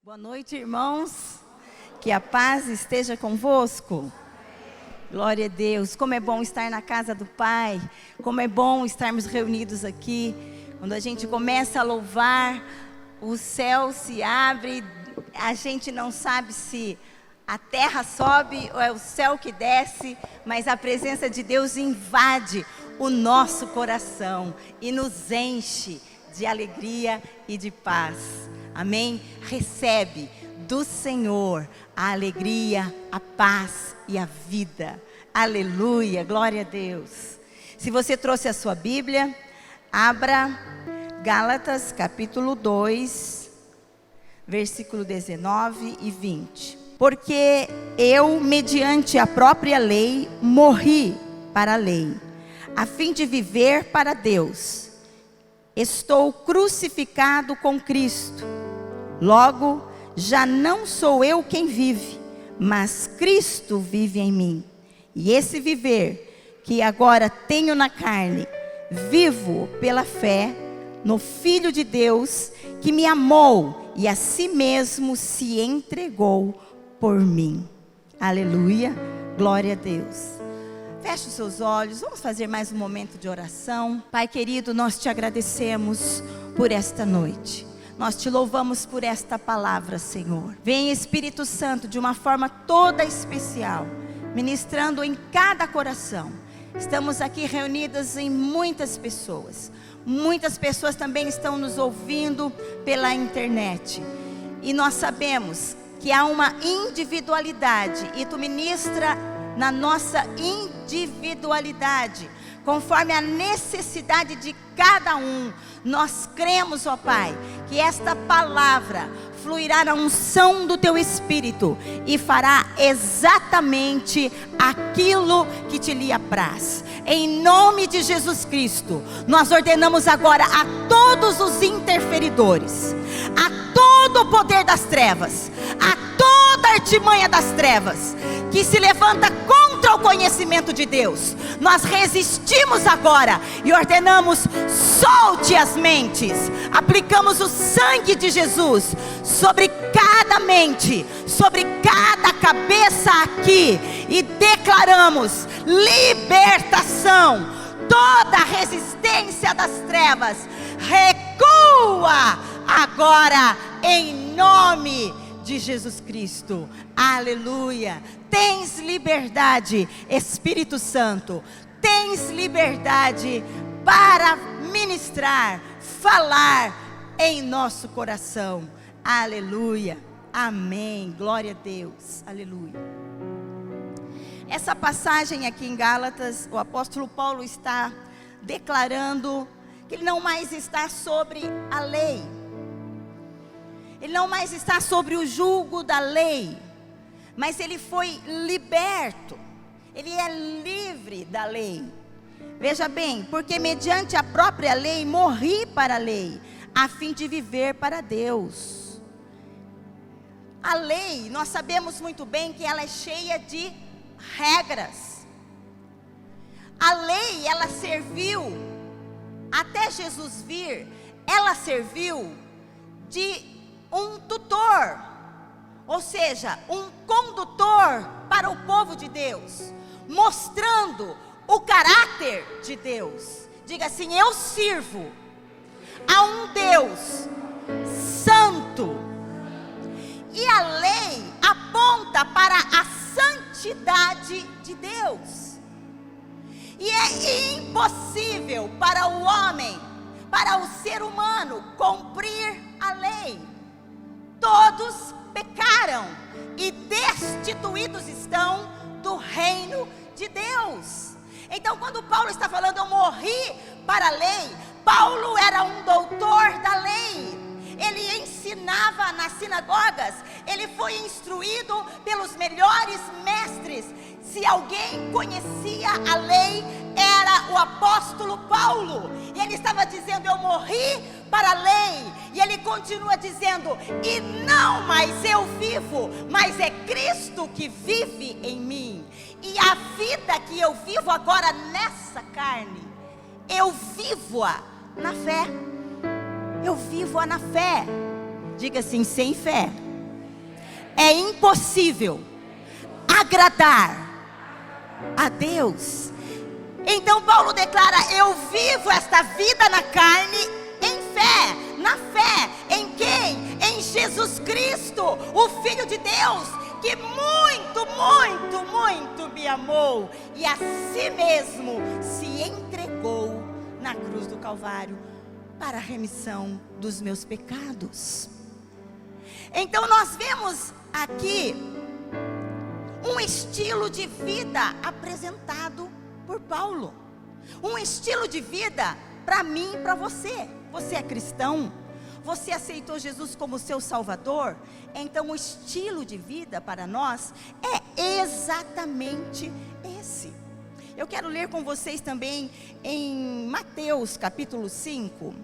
Boa noite, irmãos. Que a paz esteja convosco. Glória a Deus. Como é bom estar na casa do Pai. Como é bom estarmos reunidos aqui. Quando a gente começa a louvar, o céu se abre. A gente não sabe se a terra sobe ou é o céu que desce, mas a presença de Deus invade o nosso coração e nos enche de alegria e de paz. Amém? Recebe do Senhor a alegria, a paz e a vida. Aleluia, glória a Deus. Se você trouxe a sua Bíblia, abra Gálatas capítulo 2, versículo 19 e 20. Porque eu, mediante a própria lei, morri para a lei, a fim de viver para Deus. Estou crucificado com Cristo. Logo, já não sou eu quem vive, mas Cristo vive em mim. E esse viver que agora tenho na carne, vivo pela fé no Filho de Deus, que me amou e a si mesmo se entregou por mim. Aleluia, glória a Deus. Feche os seus olhos, vamos fazer mais um momento de oração. Pai querido, nós te agradecemos por esta noite. Nós te louvamos por esta palavra, Senhor. Vem Espírito Santo de uma forma toda especial, ministrando em cada coração. Estamos aqui reunidas em muitas pessoas. Muitas pessoas também estão nos ouvindo pela internet. E nós sabemos que há uma individualidade e tu ministra na nossa individualidade, conforme a necessidade de cada um. Nós cremos, ó Pai, que esta palavra fluirá na unção do Teu Espírito e fará exatamente aquilo que te lhe apraz. Em nome de Jesus Cristo, nós ordenamos agora a todos os interferidores, a todo o poder das trevas, a toda a artimanha das trevas, que se levanta contra o conhecimento de Deus. Nós resistimos agora e ordenamos: solte as mentes. Aplicamos o sangue de Jesus sobre cada mente, sobre cada cabeça aqui, e declaramos libertação. Toda resistência das trevas recua agora em nome de Jesus Cristo. Aleluia. Tens liberdade, Espírito Santo. Tens liberdade para ministrar, falar em nosso coração. Aleluia. Amém. Glória a Deus. Aleluia. Essa passagem aqui em Gálatas, o apóstolo Paulo está declarando que ele não mais está sobre a lei. Ele não mais está sobre o jugo da lei, mas ele foi liberto. Ele é livre da lei. Veja bem, porque mediante a própria lei morri para a lei, a fim de viver para Deus. A lei, nós sabemos muito bem que ela é cheia de regras. A lei, ela serviu, até Jesus vir, ela serviu de um tutor, ou seja, um condutor para o povo de Deus, mostrando o caráter de Deus. Diga assim: eu sirvo a um Deus santo. E a lei aponta para a santidade de Deus. E é impossível para o homem, para o ser humano, cumprir a lei. Todos pecaram e destituídos estão do reino de Deus. Então, quando Paulo está falando eu morri para a lei, Paulo era um doutor da lei. Ele ensinava nas sinagogas, ele foi instruído pelos melhores mestres. Se alguém conhecia a lei, era o apóstolo Paulo. E ele estava dizendo: eu morri para a lei. E ele continua dizendo: e não mais eu vivo, mas é Cristo que vive em mim. E a vida que eu vivo agora nessa carne, eu vivo-a na fé. Eu vivo-a na fé. Diga assim: sem fé é impossível agradar a Deus. Então Paulo declara: eu vivo esta vida na carne em fé. Na fé em quem? Em Jesus Cristo, o Filho de Deus, que muito, muito, muito me amou e a si mesmo se entregou na cruz do Calvário para a remissão dos meus pecados. Então nós vemos aqui um estilo de vida apresentado por Paulo. Um estilo de vida para mim e para você. Você é cristão? Você aceitou Jesus como seu Salvador? Então o estilo de vida para nós é exatamente esse. Eu quero ler com vocês também em Mateus capítulo 5.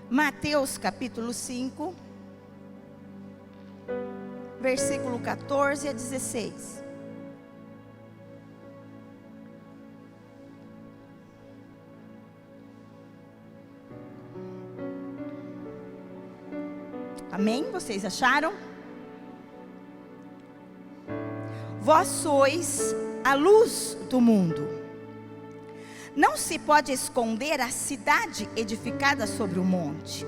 Mateus capítulo 5, versículo 14 a 16. Amém? Vocês acharam? Vós sois a luz do mundo. Não se pode esconder a cidade edificada sobre o monte.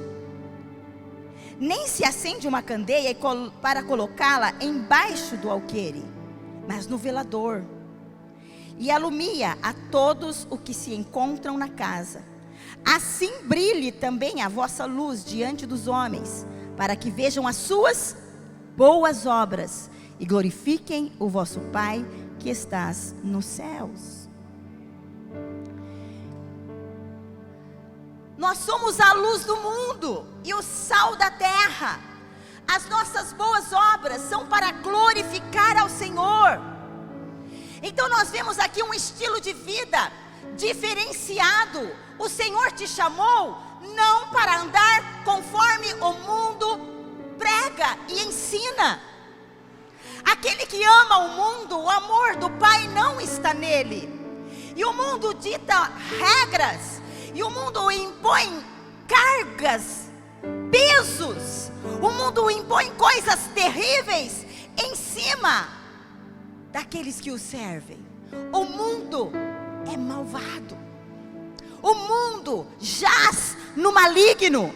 Nem se acende uma candeia para colocá-la embaixo do alqueire, mas no velador. E alumia a todos os que se encontram na casa. Assim brilhe também a vossa luz diante dos homens, para que vejam as suas boas obras e glorifiquem o vosso Pai que estás nos céus. Nós somos a luz do mundo e o sal da terra. As nossas boas obras são para glorificar ao Senhor. Então nós vemos aqui um estilo de vida diferenciado. O Senhor te chamou não para andar conforme o mundo prega e ensina. Aquele que ama o mundo, o amor do Pai não está nele. E o mundo dita regras, e o mundo impõe cargas, pesos. O mundo impõe coisas terríveis em cima daqueles que o servem. O mundo é malvado. O mundo jaz no maligno.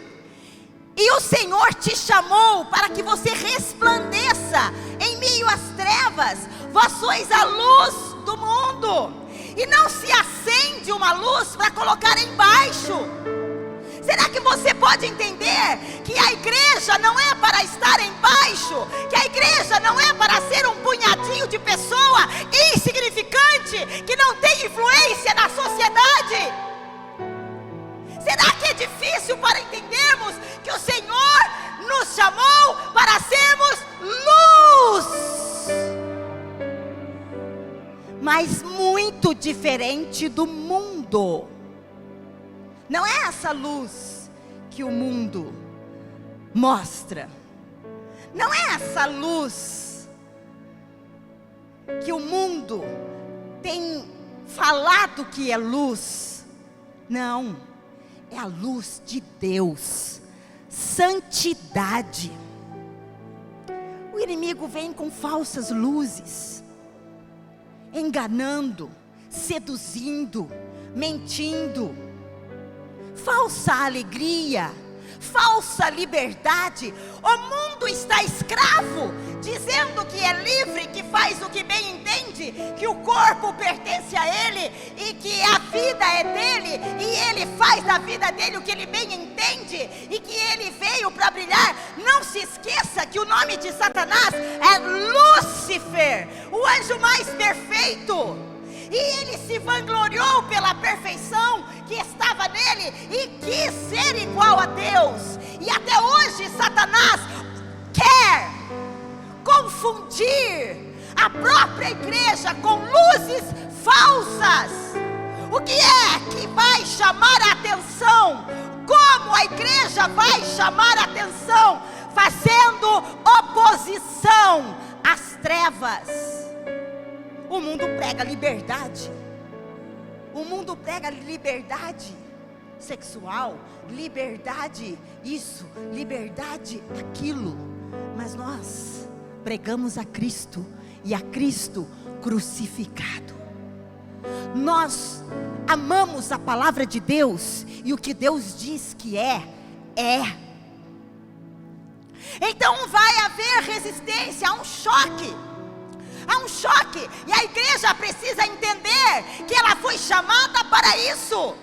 E o Senhor te chamou para que você resplandeça em meio às trevas. Vós sois a luz do mundo. E não se acende uma luz para colocar embaixo. Será que você pode entender que a igreja não é para estar embaixo? Que a igreja não é para ser um punhadinho de pessoa insignificante, que não tem influência na sociedade? Será que é difícil para entendermos que o Senhor nos chamou para sermos luz? Mas muito diferente do mundo. Não é essa luz que o mundo mostra. Não é essa luz que o mundo tem falado que é luz. Não, é a luz de Deus, santidade. O inimigo vem com falsas luzes, enganando, seduzindo, mentindo. Falsa alegria, falsa liberdade. O mundo está escravo, dizendo que é livre, que faz o que bem entende, que o corpo pertence a ele e que a vida é dele, e ele faz da vida dele o que ele bem entende, e que ele veio para brilhar. Não se esqueça que o nome de Satanás é Lúcifer, o anjo mais perfeito. E ele se vangloriou pela perfeição que estava nele e quis ser igual a Deus. E até hoje Satanás quer confundir a própria igreja com luzes falsas. O que é que vai chamar a atenção? Como a igreja vai chamar a atenção? Fazendo oposição às trevas. O mundo prega liberdade. O mundo prega liberdade. sexual, liberdade isso, liberdade aquilo. Mas nós pregamos a Cristo e a Cristo crucificado. Nós amamos a palavra de Deus e o que Deus diz que é. Então vai haver resistência, há um choque. E a igreja precisa entender que ela foi chamada para isso.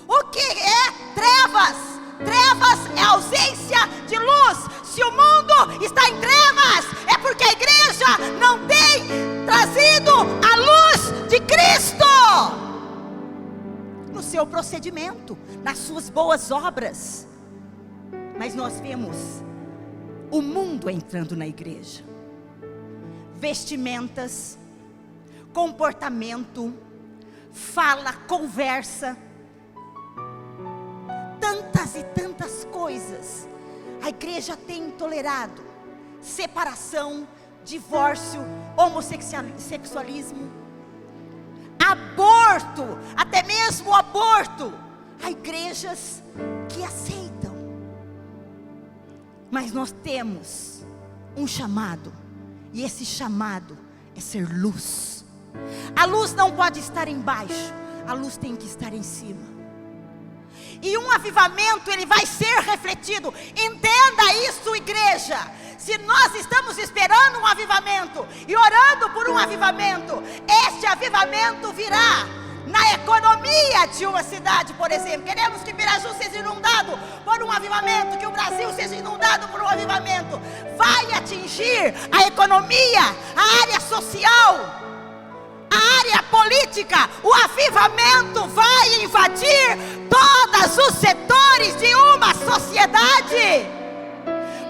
O que é trevas? Trevas é ausência de luz. Se o mundo está em trevas, é porque a igreja não tem trazido a luz de Cristo no seu procedimento, nas suas boas obras. Mas nós vemos o mundo entrando na igreja. Vestimentas, comportamento, fala, conversa, tantas e tantas coisas. A igreja tem tolerado separação, divórcio, homossexualismo, aborto, até mesmo o aborto. Há igrejas que aceitam. Mas nós temos um chamado, e esse chamado é ser luz. A luz não pode estar embaixo, a luz tem que estar em cima. E um avivamento, ele vai ser refletido. Entenda isso, igreja. Se nós estamos esperando um avivamento e orando por um avivamento, este avivamento virá na economia de uma cidade, por exemplo. Queremos que Piraju seja inundado por um avivamento, que o Brasil seja inundado por um avivamento. Vai atingir a economia, a área social, a área política. O avivamento vai invadir todos os setores de uma sociedade,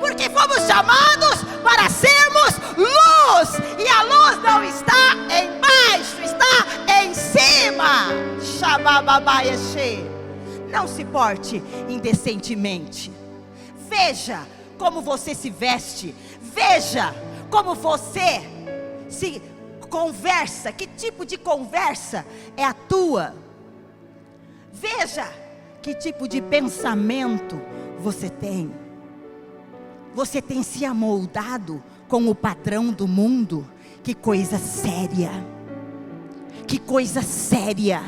porque fomos chamados para sermos luz, e a luz não está embaixo, está em cima. Não se porte indecentemente. Veja como você se veste, veja como você se conversa, que tipo de conversa é a tua. Veja que tipo de pensamento você tem. Você tem se amoldado com o padrão do mundo? Que coisa séria. Que coisa séria.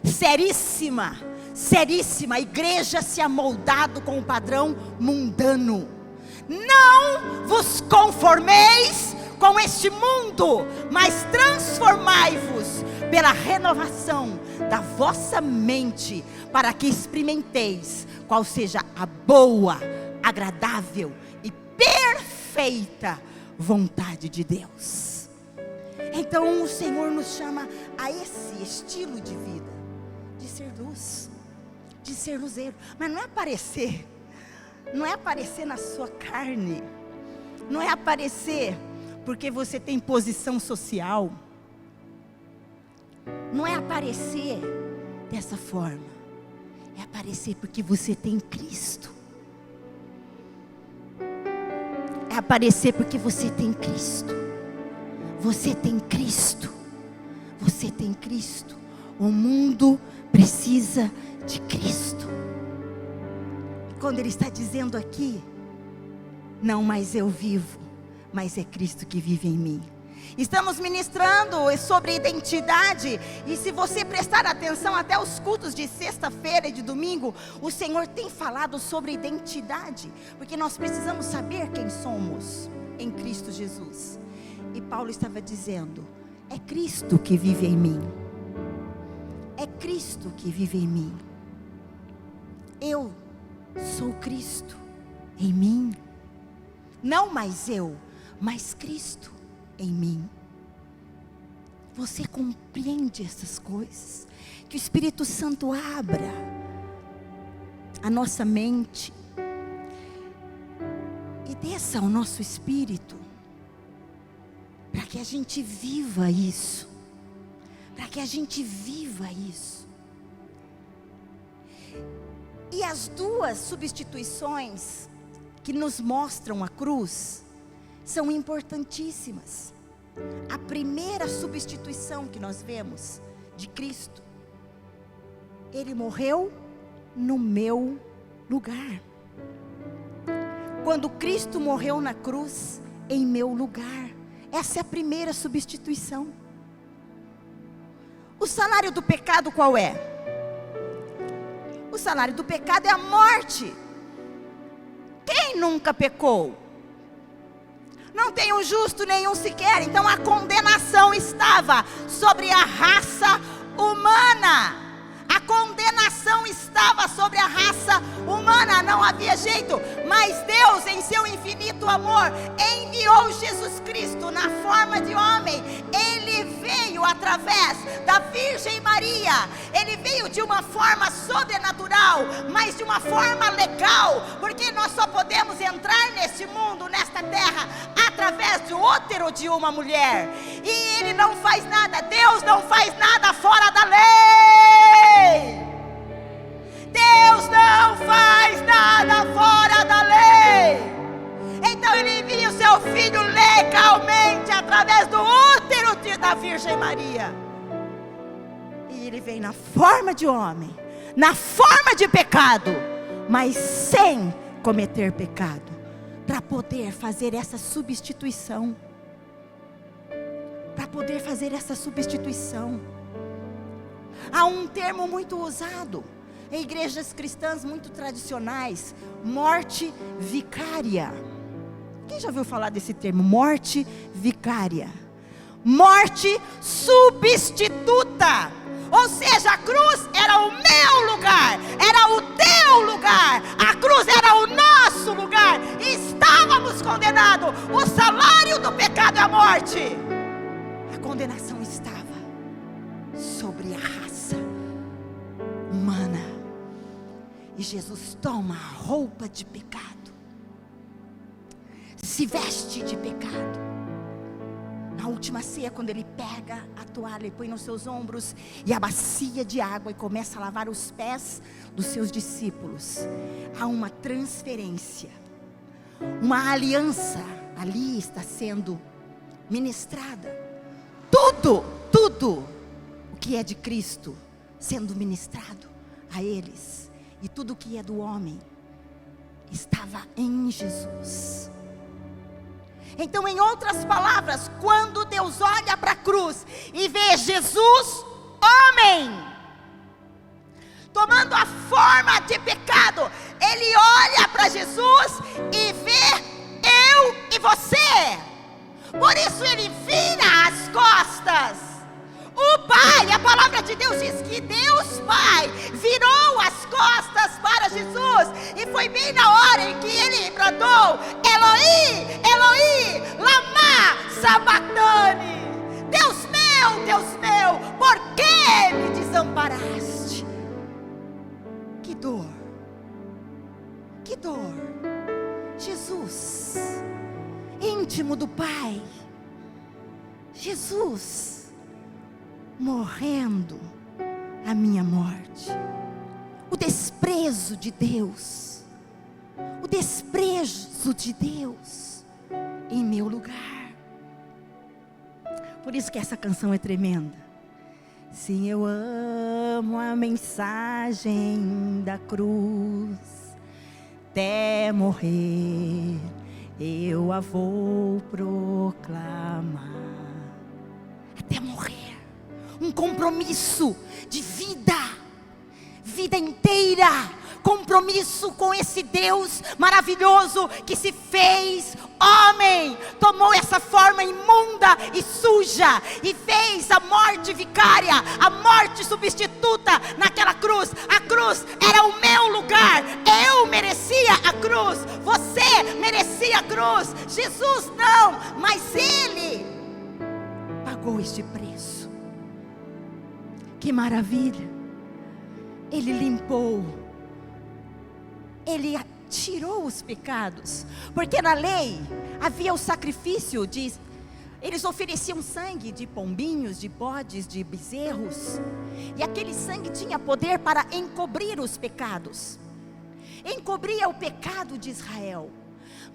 Seríssima. Seríssima. A igreja se amoldado com o padrão mundano. Não vos conformeis com este mundo, mas transformai-vos pela renovação da vossa mente, para que experimenteis qual seja a boa, agradável e perfeita vontade de Deus. Então o Senhor nos chama a esse estilo de vida, de ser luz, de ser luzeiro. Mas não é aparecer, não é aparecer na sua carne, não é aparecer porque você tem posição social, não é aparecer dessa forma, é aparecer porque você tem Cristo. É aparecer porque você tem Cristo. Você tem Cristo. Você tem Cristo. O mundo precisa de Cristo. Quando ele está dizendo aqui, não mais eu vivo, mas é Cristo que vive em mim. Estamos ministrando sobre identidade, e se você prestar atenção até os cultos de sexta-feira e de domingo, o Senhor tem falado sobre identidade, porque nós precisamos saber quem somos em Cristo Jesus. E Paulo estava dizendo, é Cristo que vive em mim. É Cristo que vive em mim. Eu sou Cristo em mim. Não mais eu, mas Cristo em mim. Você compreende essas coisas? Que o Espírito Santo abra a nossa mente e desça ao nosso espírito, para que a gente viva isso, para que a gente viva isso. E as duas substituições que nos mostram a cruz são importantíssimas. A primeira substituição que nós vemos de Cristo, Ele morreu no meu lugar. Quando Cristo morreu na cruz em meu lugar. Essa é a primeira substituição. O salário do pecado qual é? O salário do pecado é a morte. Quem nunca pecou? Não tem um justo nenhum sequer. Então a condenação estava sobre a raça humana. A condenação estava sobre a raça humana, não havia jeito. Mas Deus, em seu infinito amor, enviou Jesus Cristo na forma de homem. Ele veio através da Virgem Maria. Ele veio de uma forma sobrenatural, mas de uma forma legal, porque nós só podemos entrar neste mundo, nesta terra, através do útero de uma mulher. E Ele não faz nada, Deus não faz nada fora da lei. Deus não faz nada fora da lei. Então Ele envia o seu Filho legalmente através do útero da Virgem Maria. E Ele vem na forma de homem, na forma de pecado, mas sem cometer pecado, para poder fazer essa substituição. Para poder fazer essa substituição. Há um termo muito usado em igrejas cristãs muito tradicionais: morte vicária. Quem já ouviu falar desse termo? Morte vicária. Morte substituta. Ou seja, a cruz era o meu lugar, era o teu lugar, a cruz era o nosso lugar, e estávamos condenados. O salário do pecado é a morte. A condenação estava sobre a raça humana. E Jesus toma a roupa de pecado, se veste de pecado. Na última ceia, quando Ele pega a toalha e põe nos seus ombros e a bacia de água e começa a lavar os pés dos seus discípulos, há uma transferência, uma aliança ali está sendo ministrada. Tudo o que é de Cristo sendo ministrado a eles, e tudo o que é do homem estava em Jesus. Então, em outras palavras, quando Deus olha para a cruz e vê Jesus, homem, tomando a forma de pecado, Ele olha para Jesus e vê eu e você. Por isso Ele vira as costas. O Pai, a palavra de Deus diz que Deus Pai virou as costas para Jesus. E foi bem na hora em que Ele bradou: Eloi, Eloi, lama sabachthani. Deus meu, por que me desamparaste? Que dor, que dor. Jesus, íntimo do Pai, Jesus morrendo a minha morte. O desprezo de Deus, o desprezo de Deus em meu lugar. Por isso que essa canção é tremenda. Sim, eu amo a mensagem da cruz, até morrer eu a vou proclamar. Até morrer. Um compromisso de vida inteira, compromisso com esse Deus maravilhoso que se fez homem, tomou essa forma imunda e suja e fez a morte vicária, a morte substituta naquela cruz. A cruz era o meu lugar, eu merecia a cruz, você merecia a cruz, Jesus não, mas Ele pagou este preço. Que maravilha! Ele limpou, Ele tirou os pecados, porque na lei havia o sacrifício eles ofereciam sangue de pombinhos, de bodes, de bezerros, e aquele sangue tinha poder para encobrir os pecados, encobria o pecado de Israel.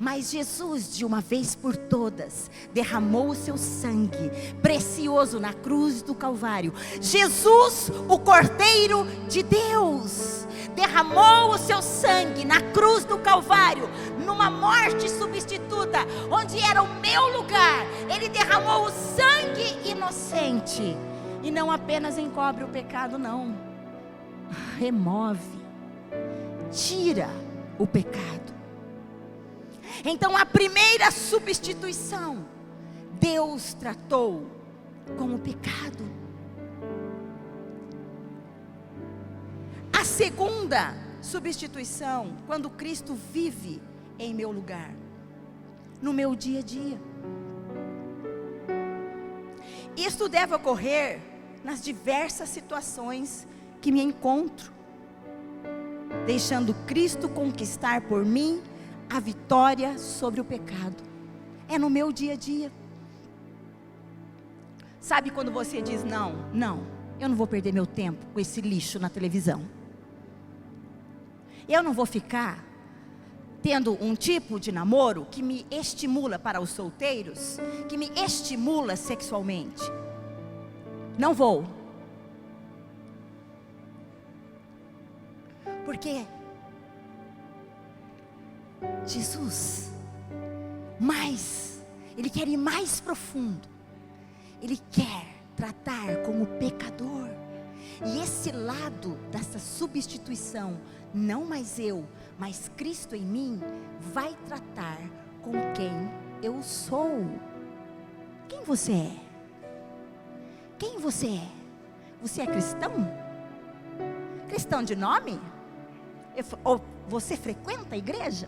Mas Jesus, de uma vez por todas, derramou o seu sangue precioso na cruz do Calvário. Jesus, o Cordeiro de Deus, derramou o seu sangue na cruz do Calvário, numa morte substituta, onde era o meu lugar. Ele derramou o sangue inocente, e não apenas encobre o pecado, não, remove, tira o pecado. Então a primeira substituição, Deus tratou com o pecado. A segunda substituição, quando Cristo vive em meu lugar, no meu dia a dia. Isto deve ocorrer nas diversas situações que me encontro, deixando Cristo conquistar por mim a vitória sobre o pecado. É no meu dia a dia. Sabe quando você diz, não, eu não vou perder meu tempo com esse lixo na televisão. Eu não vou ficar tendo um tipo de namoro que me estimula, para os solteiros, que me estimula sexualmente. Não vou. Porque Jesus, Ele quer ir mais profundo. Ele quer tratar com o pecador. E esse lado dessa substituição, não mais eu, mas Cristo em mim, vai tratar com quem eu sou. Quem você é? Quem você é? Você é cristão? Cristão de nome? Ou você frequenta a igreja?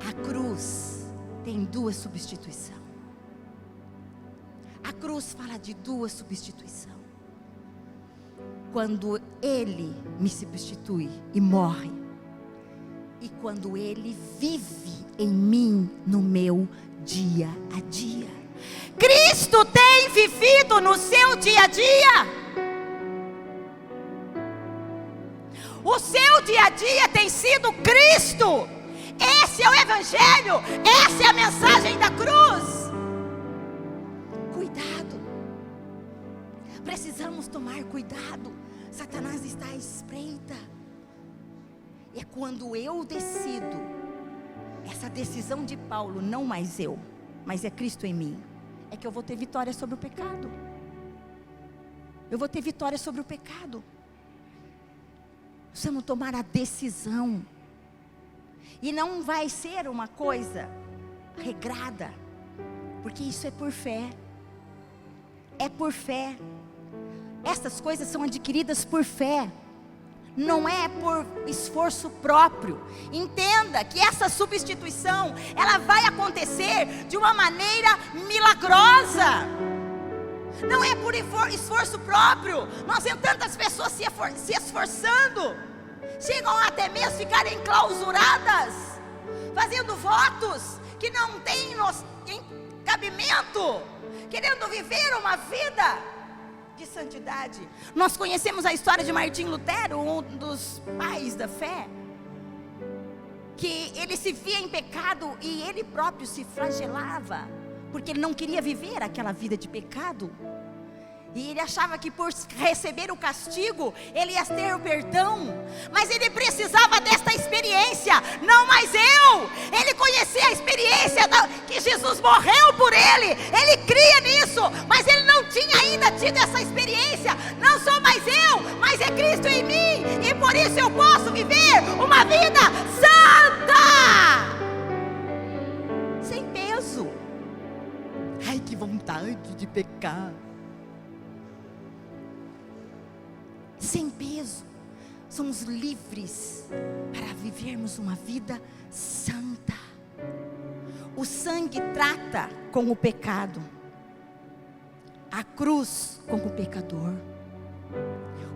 A cruz tem duas substituições. A cruz fala de duas substituições. Quando Ele me substitui e morre, e quando Ele vive em mim no meu dia a dia. Cristo tem vivido no seu dia a dia. O seu dia a dia tem sido Cristo. Esse é o Evangelho, essa é a mensagem da cruz. Cuidado, precisamos tomar cuidado. Satanás está à espreita. É quando eu decido, essa decisão de Paulo, não mais eu, mas é Cristo em mim, é que eu vou ter vitória sobre o pecado. Eu vou ter vitória sobre o pecado. Precisamos tomar a decisão. E não vai ser uma coisa regrada, porque isso é por fé. É por fé. Essas coisas são adquiridas por fé, não é por esforço próprio. Entenda que essa substituição, ela vai acontecer de uma maneira milagrosa. Não é por esforço próprio. Nós vemos tantas pessoas se esforçando, chegam até mesmo a ficarem enclausuradas, fazendo votos que não têm cabimento, querendo viver uma vida de santidade. Nós conhecemos a história de Martim Lutero, um dos pais da fé, que ele se via em pecado e ele próprio se flagelava, porque ele não queria viver aquela vida de pecado. E ele achava que por receber o castigo, ele ia ter o perdão. Mas ele precisava desta experiência, não mais eu. Ele conhecia a experiência que Jesus morreu por ele. Ele cria nisso, mas ele não tinha ainda tido essa experiência. Não sou mais eu, mas é Cristo em mim. E por isso eu posso viver uma vida santa, sem peso. Ai, que vontade de pecar. Sem peso, somos livres para vivermos uma vida santa. O sangue trata com o pecado, a cruz com o pecador.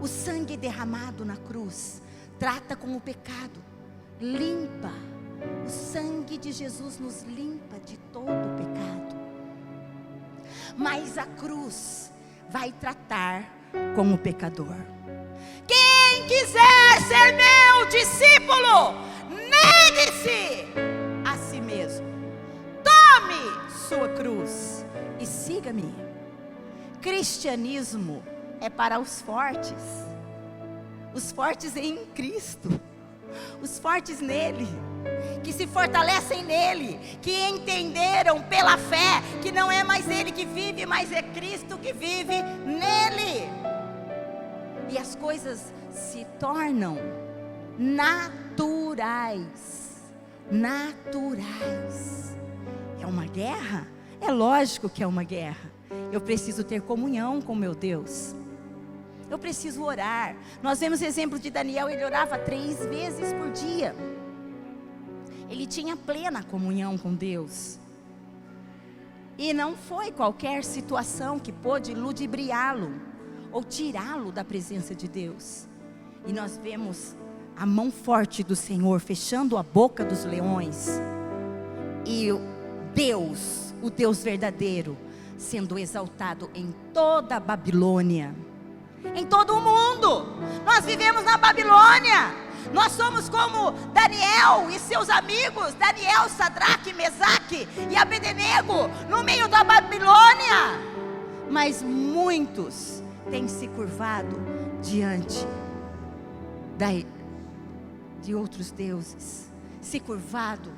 O sangue derramado na cruz trata com o pecado, limpa. O sangue de Jesus nos limpa de todo o pecado. Mas a cruz vai tratar com o pecador. Quem quiser ser meu discípulo, negue-se a si mesmo, tome sua cruz e siga-me. Cristianismo é para os fortes em Cristo, os fortes nele, que se fortalecem nele, que entenderam pela fé que não é mais ele que vive, mas é Cristo que vive nele. E as coisas se tornam naturais. É uma guerra? É lógico que é uma guerra. Eu preciso ter comunhão com meu Deus. Eu preciso orar. Nós vemos o exemplo de Daniel, ele orava 3 vezes por dia. Ele tinha plena comunhão com Deus. E não foi qualquer situação que pôde ludibriá-lo ou tirá-lo da presença de Deus. E nós vemos a mão forte do Senhor fechando a boca dos leões. E Deus, o Deus verdadeiro, sendo exaltado em toda a Babilônia, em todo o mundo. Nós vivemos na Babilônia. Nós somos como Daniel e seus amigos, Daniel, Sadraque, Mesaque e Abednego, no meio da Babilônia. Mas muitos têm se curvado diante de outros deuses, se curvado,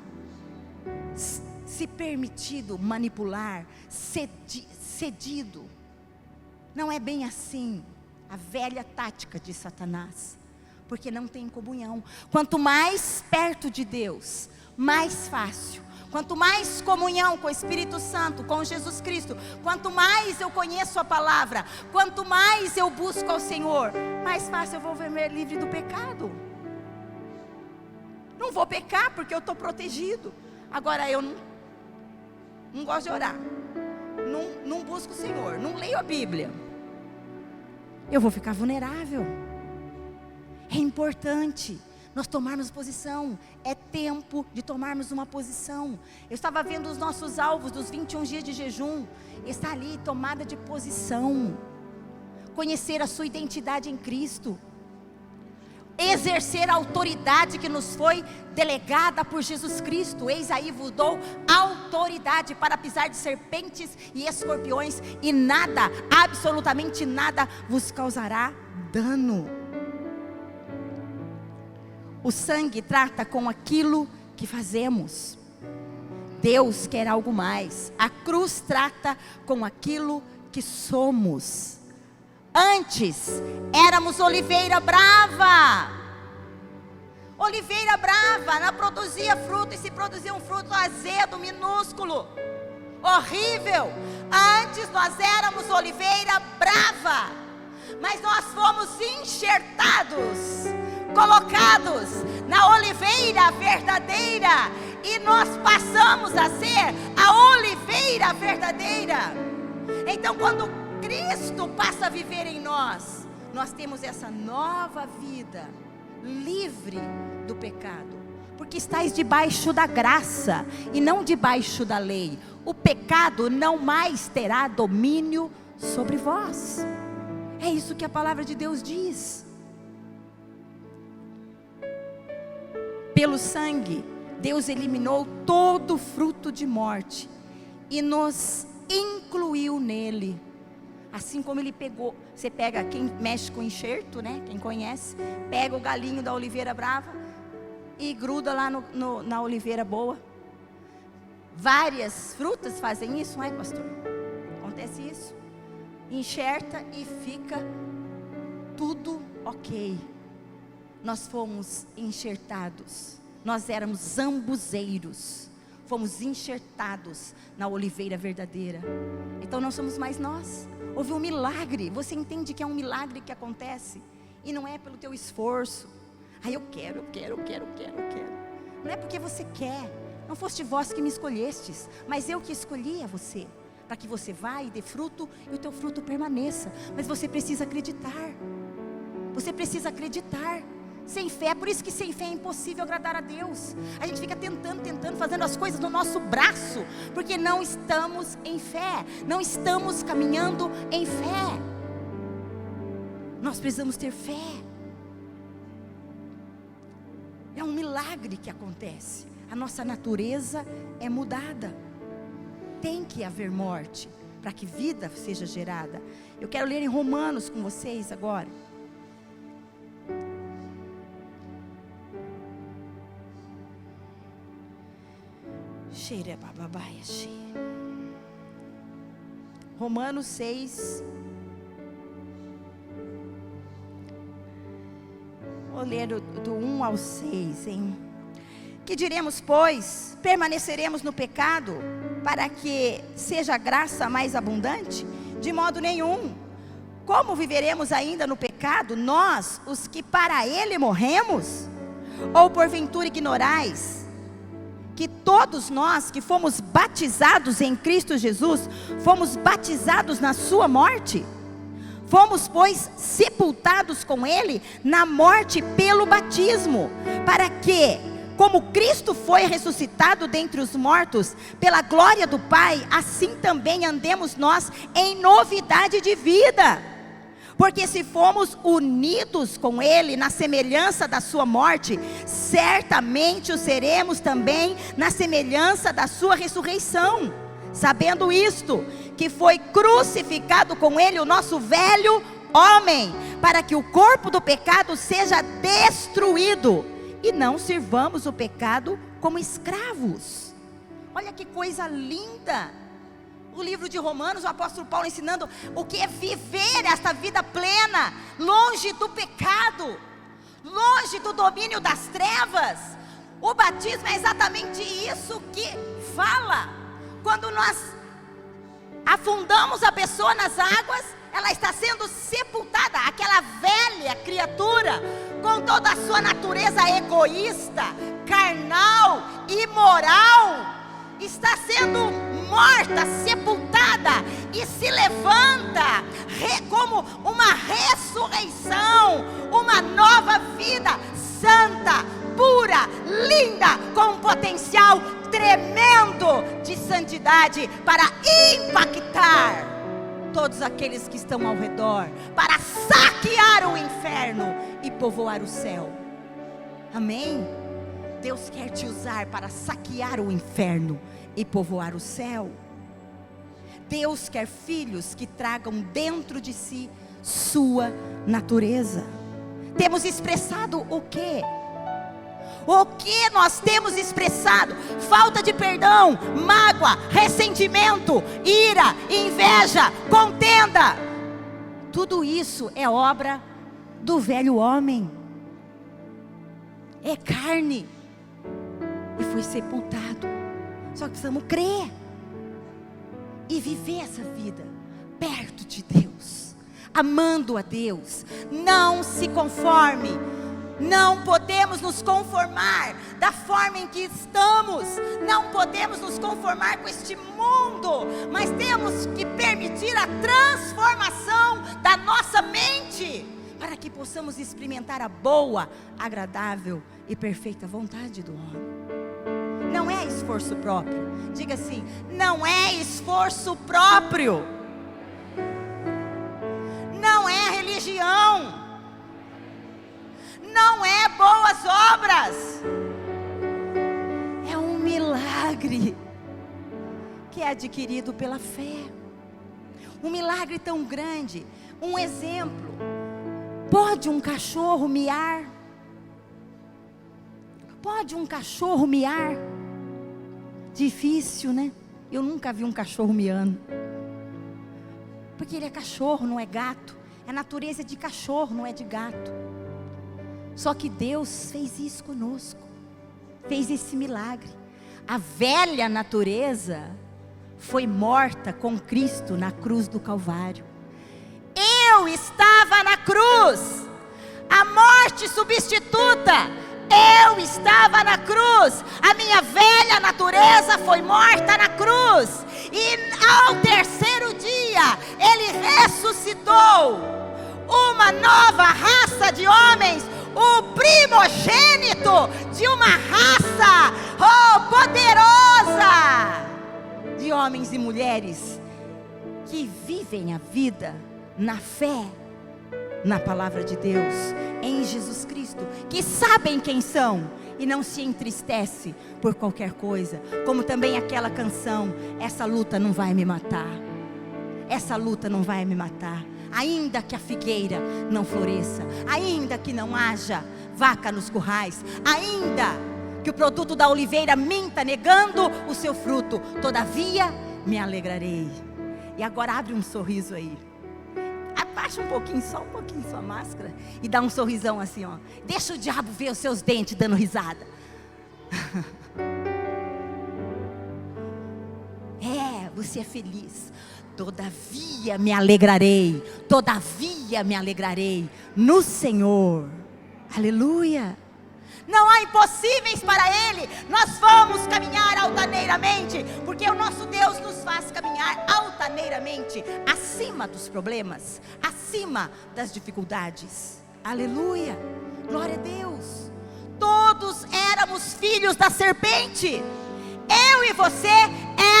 se permitido manipular, cedido. Não é bem assim. A velha tática de Satanás, porque não tem comunhão. Quanto mais perto de Deus, mais fácil. Quanto mais comunhão com o Espírito Santo, com Jesus Cristo, quanto mais eu conheço a palavra, quanto mais eu busco ao Senhor, mais fácil eu vou viver livre do pecado. Não vou pecar porque eu estou protegido. Agora eu não gosto de orar, não busco o Senhor, não leio a Bíblia, eu vou ficar vulnerável. É importante nós tomarmos posição. É tempo de tomarmos uma posição. Eu estava vendo os nossos alvos dos 21 dias de jejum. Está ali, tomada de posição. Conhecer a sua identidade em Cristo. Exercer a autoridade que nos foi delegada por Jesus Cristo. Eis aí vos dou autoridade para pisar de serpentes e escorpiões, e nada, absolutamente nada, vos causará dano. O sangue trata com aquilo que fazemos. Deus quer algo mais. A cruz trata com aquilo que somos. Antes éramos oliveira brava. Oliveira brava, não produzia fruto, e se produzia um fruto azedo, minúsculo, horrível. Antes nós éramos oliveira brava, mas nós fomos enxertados, colocados na oliveira verdadeira, e nós passamos a ser a oliveira verdadeira. Então, quando Cristo passa a viver em nós, nós temos essa nova vida, livre do pecado, porque estáis debaixo da graça e não debaixo da lei. O pecado não mais terá domínio sobre vós. É isso que a palavra de Deus diz. Pelo sangue, Deus eliminou todo fruto de morte e nos incluiu nele. Assim como ele pegou, você pega, quem mexe com enxerto, né? Quem conhece, pega o galinho da oliveira brava e gruda lá na oliveira boa. Várias frutas fazem isso, não é, pastor? Acontece isso. Enxerta e fica tudo ok. Nós fomos enxertados, nós éramos zambuzeiros, fomos enxertados na oliveira verdadeira. Então não somos mais nós. Houve um milagre. Você entende que é um milagre que acontece, e não é pelo teu esforço. Eu quero. Não é porque você quer. Não foste vós que me escolhestes, mas eu que escolhi a você, para que você vá e dê fruto, e o teu fruto permaneça. Mas você precisa acreditar. Você precisa acreditar. Sem fé, por isso que sem fé é impossível agradar a Deus. A gente fica tentando, fazendo as coisas no nosso braço, porque não estamos em fé, não estamos caminhando em fé. Nós precisamos ter fé. É um milagre que acontece. A nossa natureza é mudada. Tem que haver morte, para que vida seja gerada. Eu quero ler em Romanos com vocês agora. Romanos 6. Vou ler do 1 ao 6, hein? Que diremos, pois? Permaneceremos no pecado para que seja a graça mais abundante? De modo nenhum. Como viveremos ainda no pecado, nós, os que para ele morremos? Ou porventura ignorais que todos nós que fomos batizados em Cristo Jesus, fomos batizados na sua morte? Fomos, pois, sepultados com ele na morte pelo batismo, para que, como Cristo foi ressuscitado dentre os mortos, pela glória do Pai, assim também andemos nós em novidade de vida. Porque se fomos unidos com ele na semelhança da sua morte, certamente o seremos também na semelhança da sua ressurreição. Sabendo isto, que foi crucificado com ele o nosso velho homem, para que o corpo do pecado seja destruído, e não sirvamos o pecado como escravos. Olha que coisa linda! O livro de Romanos, o apóstolo Paulo ensinando o que é viver esta vida plena, longe do pecado, longe do domínio das trevas. O batismo é exatamente isso que fala. Quando nós afundamos a pessoa nas águas, ela está sendo sepultada. Aquela velha criatura, com toda a sua natureza egoísta, carnal, imoral, está sendo morta, sepultada, e se levanta como uma ressurreição, uma nova vida, santa, pura, linda, com um potencial tremendo de santidade, para impactar todos aqueles que estão ao redor, para saquear o inferno e povoar o céu. Amém? Deus quer te usar para saquear o inferno e povoar o céu. Deus quer filhos que tragam dentro de si sua natureza. Temos expressado o quê? O que nós temos expressado? Falta de perdão, mágoa, ressentimento, ira, inveja, contenda. Tudo isso é obra do velho homem. É carne. E foi sepultado. Só que precisamos crer e viver essa vida perto de Deus, amando a Deus. Não se conforme. Não podemos nos conformar da forma em que estamos. Não podemos nos conformar com este mundo, mas temos que permitir a transformação da nossa mente, para que possamos experimentar a boa, agradável e perfeita vontade do homem. Não é esforço próprio. Diga assim: não é esforço próprio. Não é religião. Não é boas obras. É um milagre que é adquirido pela fé. Um milagre tão grande. Um exemplo: pode um cachorro miar? Pode um cachorro miar? Difícil, né? Eu nunca vi um cachorro miando. Porque ele é cachorro, não é gato. A natureza é de cachorro, não é de gato. Só que Deus fez isso conosco. Fez esse milagre. A velha natureza foi morta com Cristo na cruz do Calvário. Eu estava na cruz. A morte substituta. Eu estava na cruz. A minha velha natureza foi morta na cruz. E ao terceiro dia, Ele ressuscitou uma nova raça de homens, o primogênito de uma raça poderosa de homens e mulheres que vivem a vida na fé, na palavra de Deus, em Jesus Cristo, que sabem quem são e não se entristece por qualquer coisa, como também aquela canção: essa luta não vai me matar. essa luta não vai me matar. Ainda que a figueira não floresça, ainda que não haja vaca nos currais, ainda que o produto da oliveira minta, negando o seu fruto, todavia me alegrarei. E agora abre um sorriso aí. Abaixa um pouquinho sua máscara, e dá um sorrisão assim, ó. Deixa o diabo ver os seus dentes dando risada. Você é feliz. Todavia me alegrarei no Senhor. Aleluia. Não há impossíveis para Ele. Nós vamos caminhar altaneiramente, porque o nosso Deus nos faz caminhar altaneiramente, acima dos problemas, acima das dificuldades. Aleluia. Glória a Deus. Todos éramos filhos da serpente. Eu e você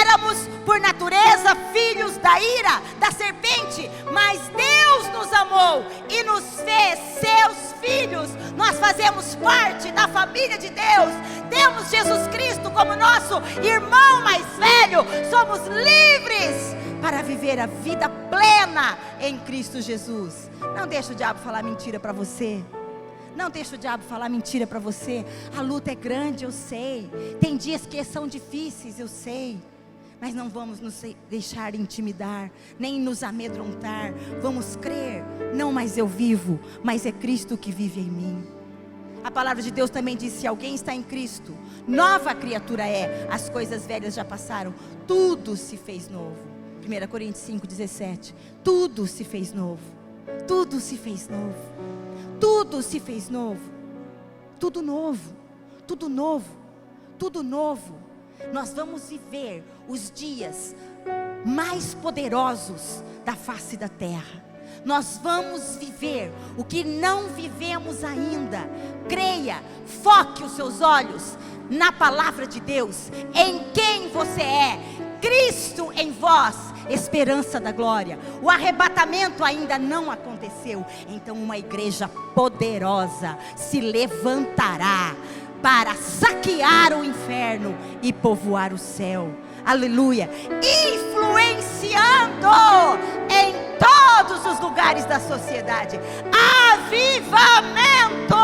éramos por natureza filhos da ira, da serpente, mas Deus nos amou e nos fez seus filhos. Nós fazemos parte da família de Deus, temos Jesus Cristo como nosso irmão mais velho, somos livres para viver a vida plena em Cristo Jesus. Não deixa o diabo falar mentira para você. Não deixa o diabo falar mentira para você. A luta é grande, eu sei. Tem dias que são difíceis, eu sei. Mas não vamos nos deixar intimidar, nem nos amedrontar. Vamos crer, não mais eu vivo, mas é Cristo que vive em mim. A palavra de Deus também diz: se alguém está em Cristo, nova criatura é. As coisas velhas já passaram, tudo se fez novo. 1 Coríntios 5:17. Tudo se fez novo. Tudo se fez novo. Tudo se fez novo. Tudo novo. Tudo novo. Tudo novo. Nós vamos viver os dias mais poderosos da face da terra. Nós vamos viver o que não vivemos ainda. Creia, foque os seus olhos na palavra de Deus, em quem você é. Cristo em vós, esperança da glória. O arrebatamento ainda não aconteceu. Então uma igreja poderosa se levantará para saquear o inferno e povoar o céu. Aleluia. Influenciando em todos os lugares da sociedade. Avivamento.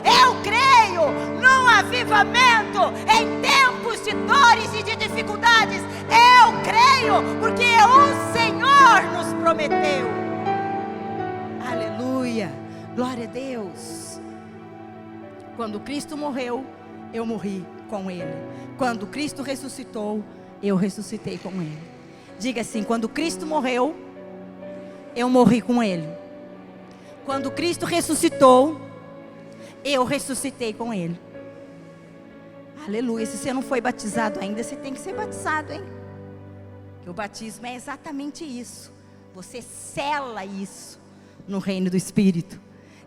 Eu creio num avivamento em tempos de dores e de dificuldades. Eu creio porque o Senhor nos prometeu. Aleluia. Glória a Deus. Quando Cristo morreu, eu morri com Ele. Quando Cristo ressuscitou, eu ressuscitei com Ele. Diga assim: quando Cristo morreu, eu morri com Ele. Quando Cristo ressuscitou, eu ressuscitei com Ele. Aleluia. Se você não foi batizado ainda, você tem que ser batizado, hein? Porque o batismo é exatamente isso. Você sela isso no reino do Espírito.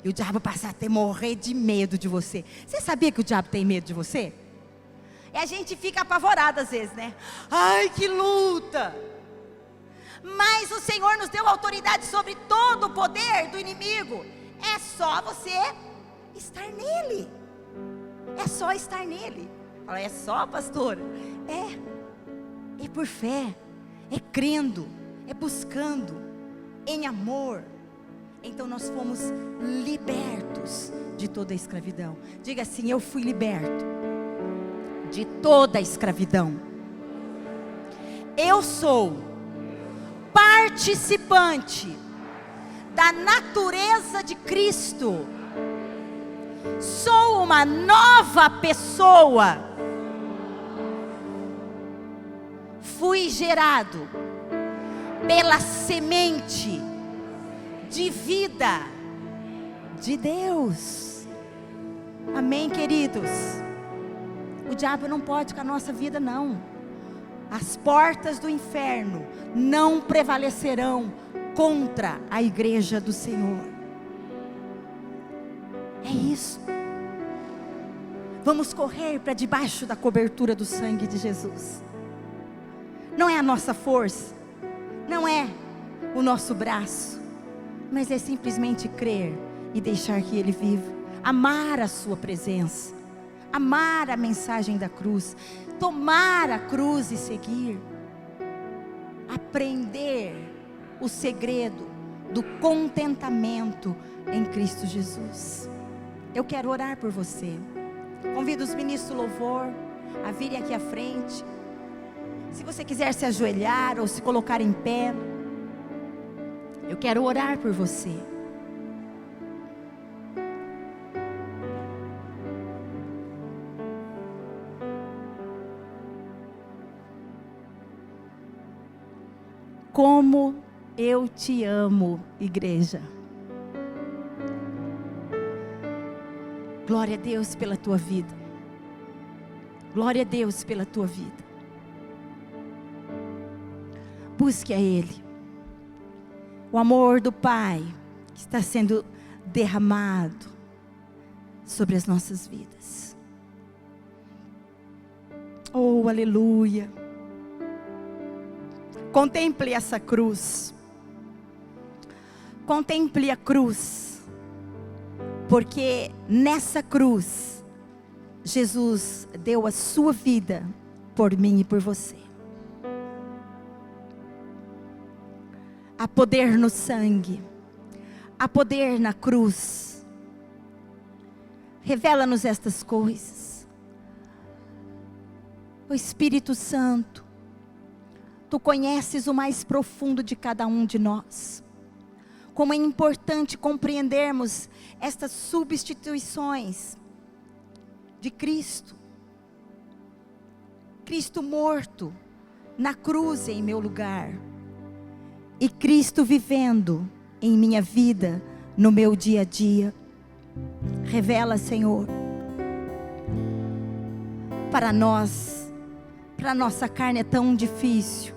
E o diabo passa a ter morrer de medo de você. Você sabia que o diabo tem medo de você? E a gente fica apavorado às vezes, né? Ai, que luta! Mas o Senhor nos deu autoridade sobre todo o poder do inimigo. É só você estar nele. É só estar nele. Fala: é só, pastora? É por fé, é crendo, é buscando, em amor. Então nós fomos libertos de toda a escravidão. Diga assim: eu fui liberto de toda a escravidão. Eu sou participante da natureza de Cristo. Sou uma nova pessoa. Fui gerado pela semente de vida de Deus. Amém, queridos? O diabo não pode com a nossa vida, não. As portas do inferno não prevalecerão contra a igreja do Senhor. É isso. Vamos correr para debaixo da cobertura do sangue de Jesus. Não é a nossa força, não é o nosso braço, mas é simplesmente crer e deixar que Ele viva. Amar a sua presença, amar a mensagem da cruz, tomar a cruz e seguir. Aprender o segredo do contentamento em Cristo Jesus. Eu quero orar por você. Convido os ministros do louvor a virem aqui à frente. Se você quiser se ajoelhar ou se colocar em pé, eu quero orar por você. Como eu te amo, igreja. Glória a Deus pela tua vida. Glória a Deus pela tua vida. Busque a Ele. O amor do Pai que está sendo derramado sobre as nossas vidas. Oh, aleluia. Contemple essa cruz. Contemple a cruz. Porque nessa cruz, Jesus deu a sua vida por mim e por você. Há poder no sangue. Há poder na cruz. Revela-nos estas coisas. O Espírito Santo, Tu conheces o mais profundo de cada um de nós. Como é importante compreendermos estas substituições de Cristo. Cristo morto na cruz em meu lugar. E Cristo vivendo em minha vida, no meu dia a dia. Revela, Senhor, para nós, para a nossa carne é tão difícil.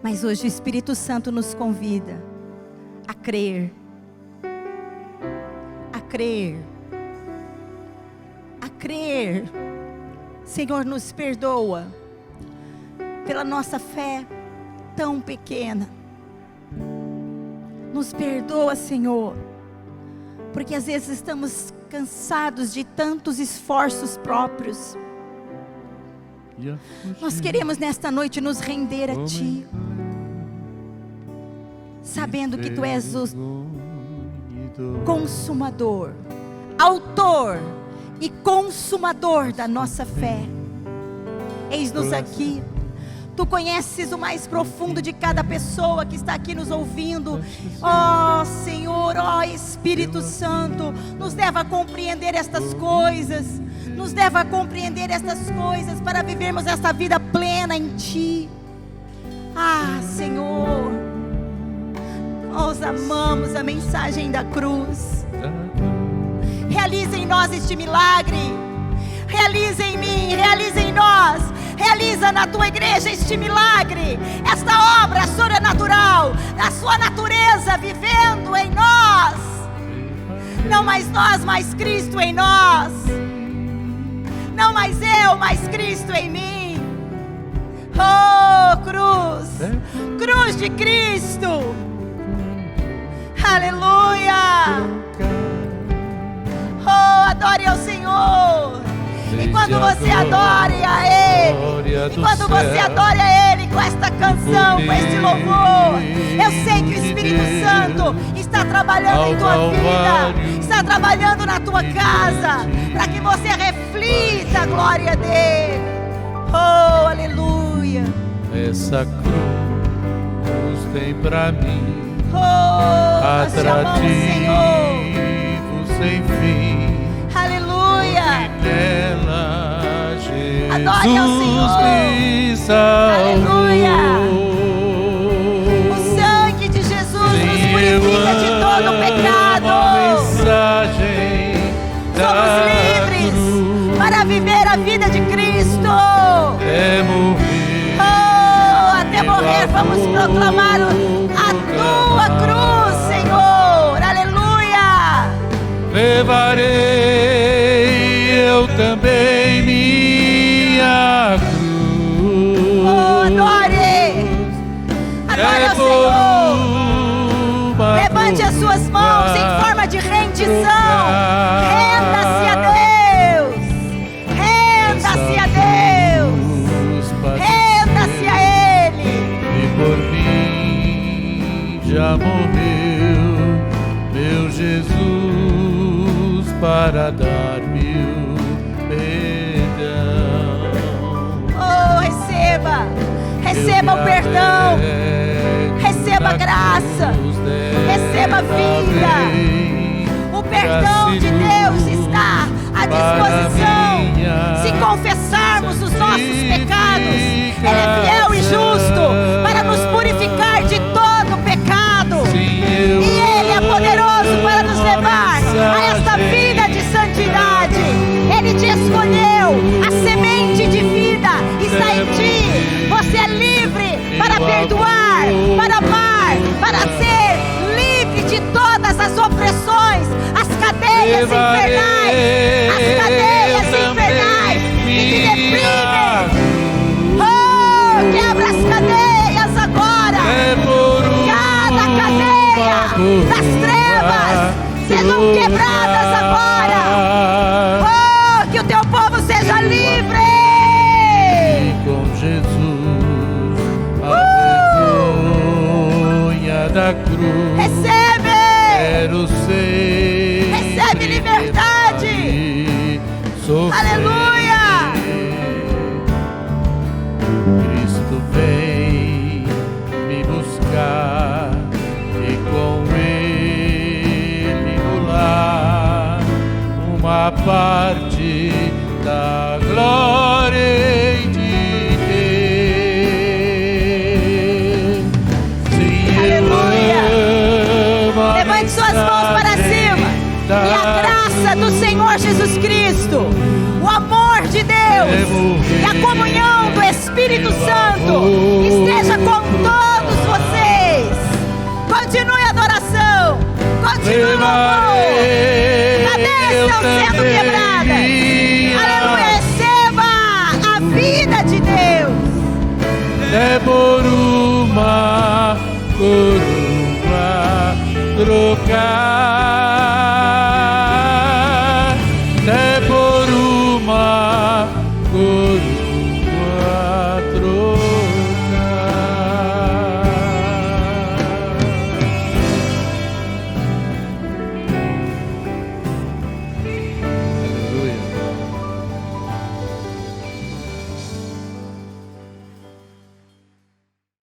Mas hoje o Espírito Santo nos convida a crer. A crer. A crer. Senhor, nos perdoa pela nossa fé tão pequena. Nos perdoa, Senhor, porque às vezes estamos cansados de tantos esforços próprios. Nós queremos nesta noite nos render a Ti, sabendo que Tu és o consumador, autor e consumador da nossa fé. Eis-nos aqui. Tu conheces o mais profundo de cada pessoa que está aqui nos ouvindo. Ó Senhor, ó Espírito Santo, nos leva a compreender estas coisas. Nos leva a compreender estas coisas para vivermos esta vida plena em Ti. Ah, Senhor, nós amamos a mensagem da cruz. Realiza em nós este milagre. Realiza em mim, realiza em nós. Realiza na Tua igreja este milagre. Esta obra sobrenatural, a Sua natureza vivendo em nós. Não mais nós, mas Cristo em nós. Não mais eu, mas Cristo em mim. Oh, cruz. Cruz de Cristo. Aleluia. Oh, adore ao Senhor. E quando você adore a Ele, e quando você adore a Ele com esta canção, com este louvor, eu sei que o Espírito Santo está trabalhando em tua vida, está trabalhando na tua casa, para que você reflita a glória dEle. Oh, aleluia. Essa cruz tem para mim atrativo sem fim. Aleluia. Nela Adore ao Senhor. me salvou. Aleluia. O sangue de Jesus nos purifica de todo o pecado. Somos livres para viver a vida de Cristo. Até morrer vamos proclamar a Tua cruz, Senhor. Aleluia. Levarei eu também minha cruz. Adore. Adore ao Senhor. Levante as suas mãos em forma de rendição. Renda-se a Deus. Renda-se a Deus. Renda-se a Ele. E por mim para dar-me o perdão. Oh, receba o perdão, receba a graça, receba a vida. O perdão de Deus está à disposição. Se confessarmos os nossos pecados, Ele é fiel e justo para nos purificar de todo pecado. E Ele é poderoso para nos levar a esta vida de santidade. Ele te escolheu, a semente de vida está em ti. Você é livre para perdoar, para amar, para ser livre de todas as opressões, as cadeias infernais que te deprimem. Oh, quebra as cadeias agora. Cada cadeia das trevas sejam quebradas agora. Oh, que o teu povo seja livre. E com Jesus a vergonha da cruz. Quero ser. Recebe liberdade. Aleluia. Cristo vem me buscar e com Ele no lar uma parte da glória hei de ter. Sim, Aleluia. eu amo. Levante suas mãos para cima. E a graça do Senhor Jesus Cristo, o amor de Deus e a comunhão do Espírito Santo esteja com todos vocês. Continue a adoração. Continue o louvor. Cadeias estão sendo quebradas. Aleluia. Receba a vida de Deus. É por uma coroa trocar, é por uma coroa